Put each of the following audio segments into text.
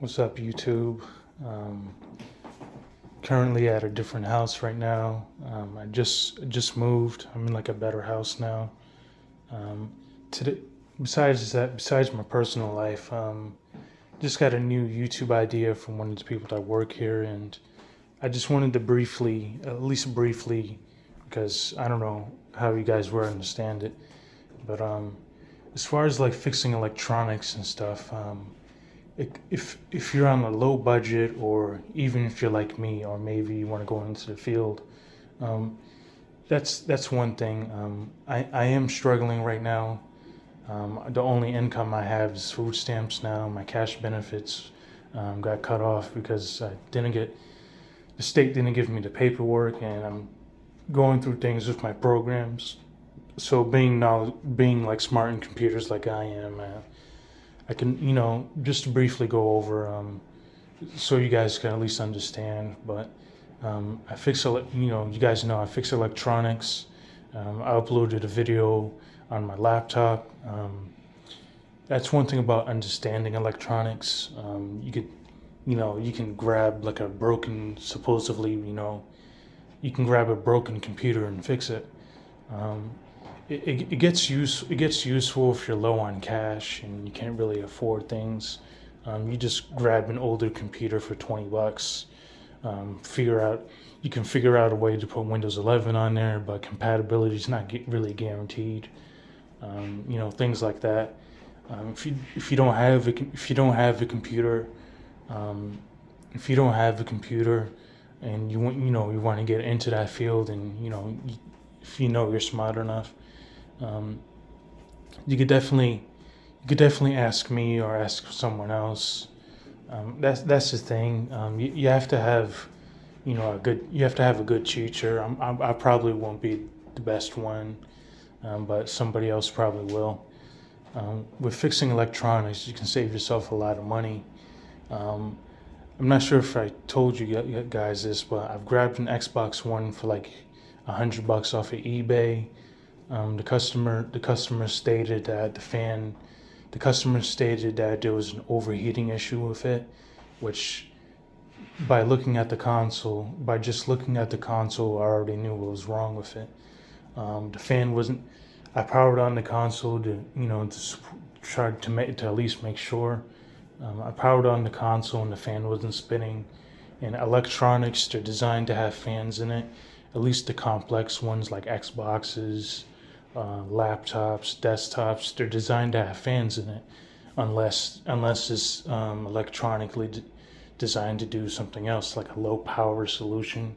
What's up, YouTube? Um, Currently at a different house right now. I just moved. I'm in like a better house now. Um, Today, besides my personal life, just got a new YouTube idea from one of the people that work here, and I just wanted to briefly, at least briefly, because I don't know how you guys will understand it, but as far as like fixing electronics and stuff. If you're on a low budget, or even if you're like me, or maybe you want to go into the field, um, that's one thing. I am struggling right now. The only income I have is food stamps now. My cash benefits got cut off because the state didn't give me the paperwork, and I'm going through things with my programs. So being like smart in computers like I am, I can, just briefly go over, so you guys can at least understand. But you guys know I fix electronics. I uploaded a video on my laptop. That's one thing about understanding electronics. You can grab like a broken, supposedly, you can grab a broken computer and fix it. Um, it gets useful if you're low on cash and you can't really afford things. You just grab an older computer for $20. Figure out You can figure out a way to put Windows 11 on there, but compatibility is not really guaranteed. Things like that. If you don't have a, if you don't have a computer, um, if you don't have a computer, and you want to get into that field, and if you're smart enough, um, you could definitely ask me or ask someone else. That's the thing. You have to have you have to have a good teacher. I probably won't be the best one, but somebody else probably will. With fixing electronics, you can save yourself a lot of money. Um, I'm not sure if I told you guys this, but I've grabbed an Xbox One for like $100 off of eBay. The customer stated that the customer stated that there was an overheating issue with it, which by just looking at the console, I already knew what was wrong with it. The fan wasn't. I powered on the console to try to at least make sure. I powered on the console and the fan wasn't spinning. And electronics, they're designed to have fans in it. At least the complex ones like Xboxes, laptops, desktops, they're designed to have fans in it, unless it's electronically designed to do something else, like a low power solution.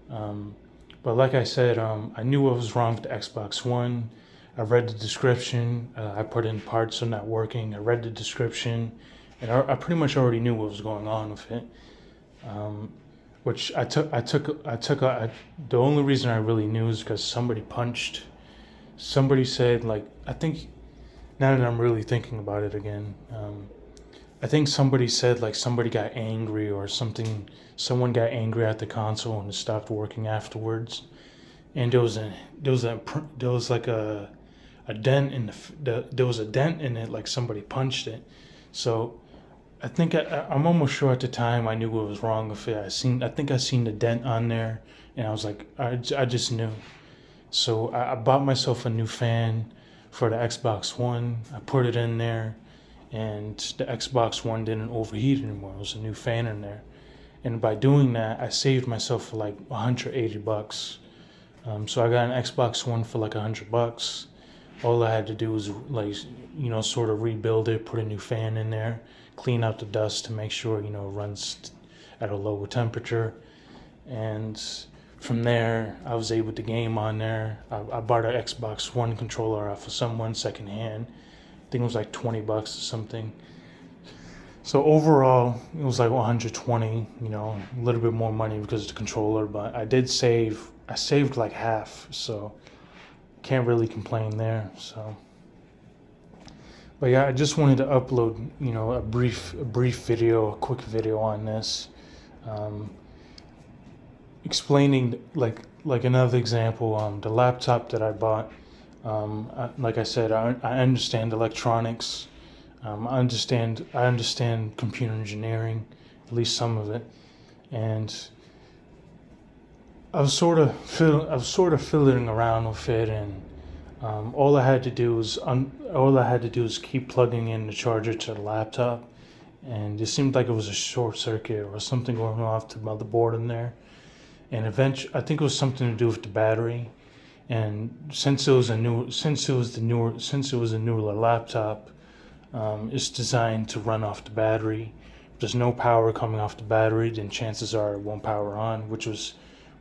Um, but like I said, I knew what was wrong with the Xbox One. I read the description. I put in parts are not working. I read the description, and I pretty much already knew what was going on with it. Um, which the only reason I really knew is because somebody said, like, I think, now that I'm really thinking about it again, I think somebody said like somebody got angry or something. Someone got angry at the console and it stopped working afterwards. And there was like a dent in there was a dent in it, like somebody punched it. So I'm almost sure at the time I knew what was wrong with it. I think I seen the dent on there, and I was like, I just knew. So I bought myself a new fan for the Xbox One. I put it in there, and the Xbox One didn't overheat anymore. It was a new fan in there, and by doing that, I saved myself for like $180. So I got an Xbox One for like $100. All I had to do was like sort of rebuild it, put a new fan in there, clean out the dust to make sure it runs at a lower temperature, and from there I was able to game on there. I bought an Xbox One controller off of someone secondhand. I think it was like $20 or something. So overall, it was like 120. A little bit more money because of the controller, but I did save. I saved like half, so can't really complain there. So, but yeah, I just wanted to upload, a brief video, a quick video on this, um, explaining like another example. The laptop that I bought. Like I said, I understand electronics. I understand computer engineering, at least some of it, and I was sort of fiddling around with it, and all I had to do was keep plugging in the charger to the laptop, and it seemed like it was a short circuit or something going off the motherboard in there. And eventually, I think it was something to do with the battery. And since it was a newer laptop, it's designed to run off the battery. If there's no power coming off the battery, then chances are it won't power on, which was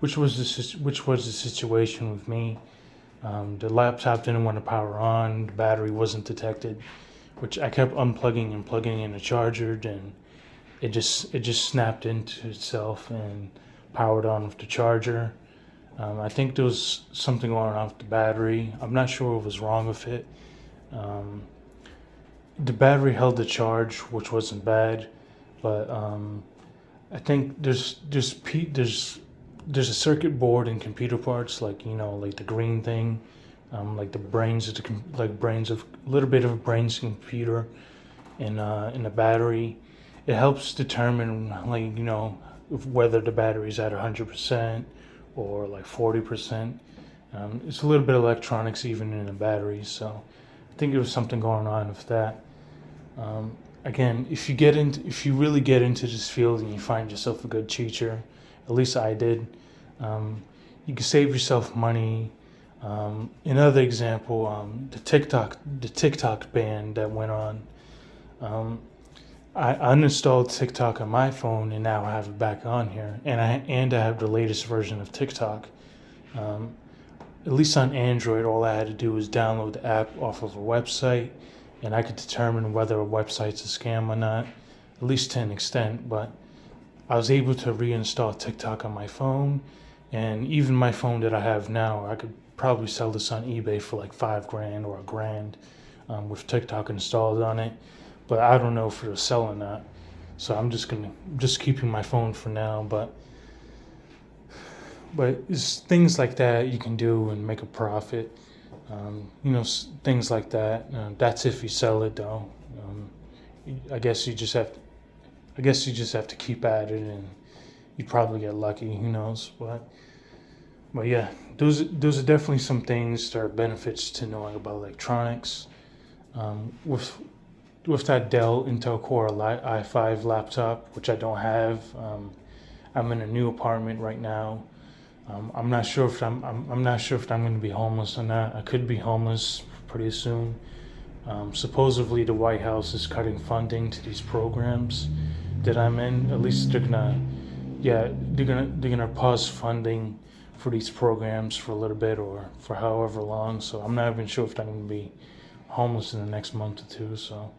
the situation with me. The laptop didn't want to power on, the battery wasn't detected, which I kept unplugging and plugging in the charger, and it just snapped into itself and powered on with the charger. I think there was something going on with the battery. I'm not sure what was wrong with it. Um, the battery held the charge, which wasn't bad, but I think there's a circuit board in computer parts, like like the green thing, like the brains of like brains of a little bit of brains computer in the battery. It helps determine whether the battery's at 100% or like 40%. It's a little bit of electronics even in the battery, so I think there was something going on with that. Again, if you really get into this field and you find yourself a good teacher, at least I did, you can save yourself money. Another example, the TikTok ban that went on. Um, I uninstalled TikTok on my phone and now I have it back on here, and I have the latest version of TikTok. Um, at least on Android, all I had to do was download the app off of a website, and I could determine whether a website's a scam or not, at least to an extent. But I was able to reinstall TikTok on my phone, and even my phone that I have now, I could probably sell this on eBay for like $5,000 or $1,000 with TikTok installed on it. But I don't know if it'll sell or not. So I'm just keeping my phone for now. But it's things like that you can do and make a profit. Things like that. That's if you sell it though. I guess you just have to keep at it, and you probably get lucky. Who knows? But yeah, those are definitely some things that are benefits to knowing about electronics. With that Dell Intel Core i5 laptop, which I don't have. I'm in a new apartment right now. I'm not sure if I'm not sure if I'm going to be homeless or not. I could be homeless pretty soon. Supposedly, the White House is cutting funding to these programs that I'm in. At least they're gonna pause funding for these programs for a little bit or for however long. So I'm not even sure if I'm going to be homeless in the next month or two. So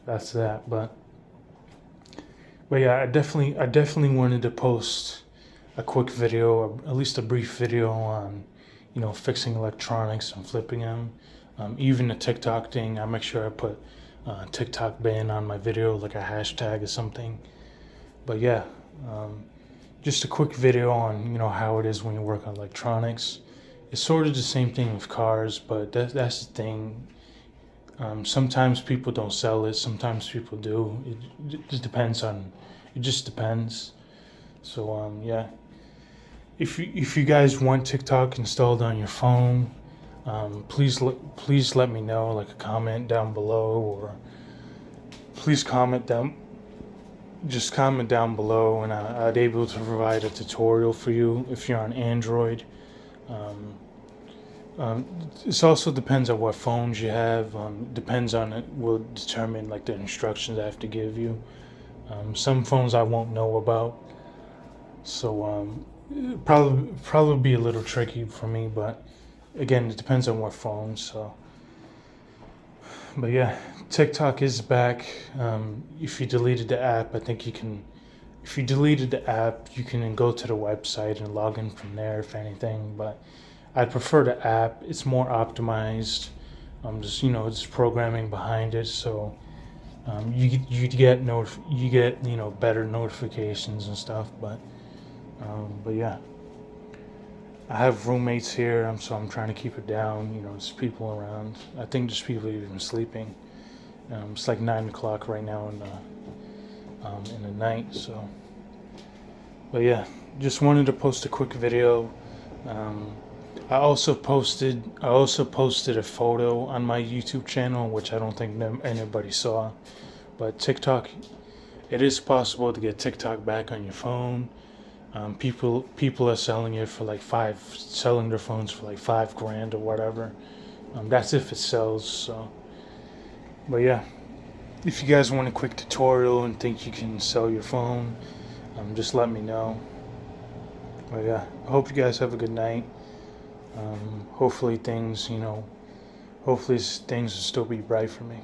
that's that. But yeah, I definitely wanted to post a quick video, or at least a brief video on, fixing electronics and flipping them. Even the TikTok thing, I make sure I put TikTok ban on my video, like a hashtag or something. But yeah, just a quick video on how it is when you work on electronics. It's sort of the same thing with cars, but that's the thing. Sometimes people don't sell it. Sometimes people do. It just depends on. It just depends. So yeah. If you guys want TikTok installed on your phone, please let me know. Like a comment down below, or please comment down. Just comment down below, and I'd be able to provide a tutorial for you if you're on Android. Um, it also depends on what phones you have. Depends on it will determine like the instructions I have to give you. Some phones I won't know about, so it'd probably be a little tricky for me. But again, it depends on what phone. So, but yeah, TikTok is back. If you deleted the app, I think you can. If you deleted the app, you can go to the website and log in from there, if anything. But I prefer the app. It's more optimized. It's programming behind it, so you get better notifications and stuff. But yeah, I have roommates here, so I'm trying to keep it down. There's people around. I think there's people even sleeping. It's like 9 o'clock right now in the night. So, but yeah, just wanted to post a quick video. Um, I also posted a photo on my YouTube channel, which I don't think anybody saw. But TikTok, it is possible to get TikTok back on your phone. People are selling it for like selling their phones for like $5,000 or whatever. That's if it sells. So, but yeah, if you guys want a quick tutorial and think you can sell your phone, just let me know. But yeah, I hope you guys have a good night. Hopefully things will still be bright for me.